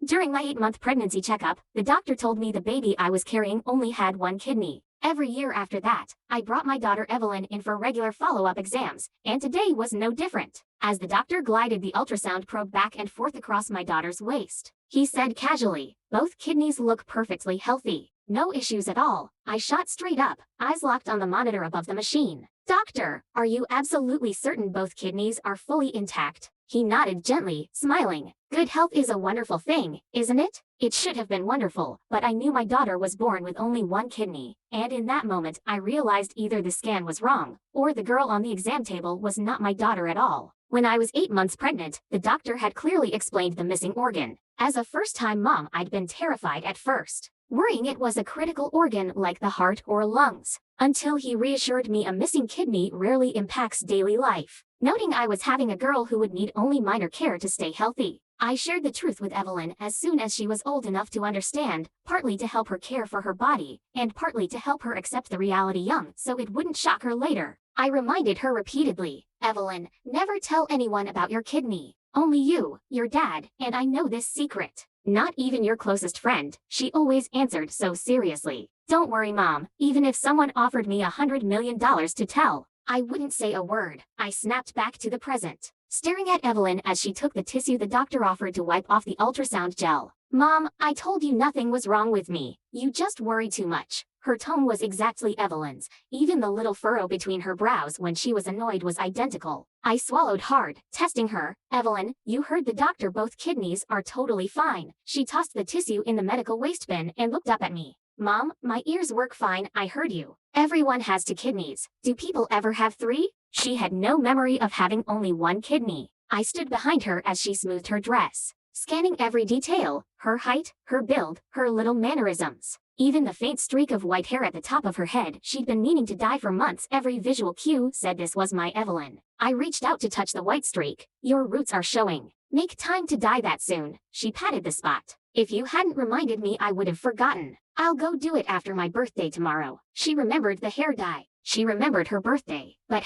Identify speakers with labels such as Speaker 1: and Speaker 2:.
Speaker 1: During my 8-month pregnancy checkup, the doctor told me the baby I was carrying only had one kidney. Every year after that, I brought my daughter Evelyn in for regular follow-up exams, and today was no different. As the doctor glided the ultrasound probe back and forth across my daughter's waist, he said casually, "Both kidneys look perfectly healthy. No issues at all." I shot straight up, eyes locked on the monitor above the machine. "Doctor, are you absolutely certain both kidneys are fully intact?" He nodded gently, smiling. "Good health is a wonderful thing, isn't it?" It should have been wonderful, but I knew my daughter was born with only one kidney, and in that moment I realized either the scan was wrong, or the girl on the exam table was not my daughter at all. When I was 8 months pregnant, the doctor had clearly explained the missing organ. As a first-time mom, I'd been terrified at first, worrying it was a critical organ like the heart or lungs, until he reassured me a missing kidney rarely impacts daily life, noting I was having a girl who would need only minor care to stay healthy. I shared the truth with Evelyn as soon as she was old enough to understand, partly to help her care for her body, and partly to help her accept the reality young so it wouldn't shock her later. I reminded her repeatedly, "Evelyn, never tell anyone about your kidney. Only you, your dad, and I know this secret. Not even your closest friend," she always answered so seriously. "Don't worry, Mom, even if someone offered me $100 million to tell, I wouldn't say a word." I snapped back to the present, staring at Evelyn as she took the tissue the doctor offered to wipe off the ultrasound gel. "Mom, I told you nothing was wrong with me. You just worry too much." Her tone was exactly Evelyn's. Even the little furrow between her brows when she was annoyed was identical. I swallowed hard, testing her. "Evelyn, you heard the doctor. Both kidneys are totally fine." She tossed the tissue in the medical waste bin and looked up at me. "Mom, my ears work fine. I heard you. Everyone has 2 kidneys. Do people ever have 3? She had no memory of having only one kidney. I stood behind her as she smoothed her dress, scanning every detail, her height, her build, her little mannerisms. Even the faint streak of white hair at the top of her head she'd been meaning to dye for months. Every visual cue said this was my Evelyn. I reached out to touch the white streak. "Your roots are showing. Make time to dye that soon." She patted the spot. "If you hadn't reminded me, I would have forgotten. I'll go do it after my birthday tomorrow." She remembered the hair dye. She remembered her birthday, but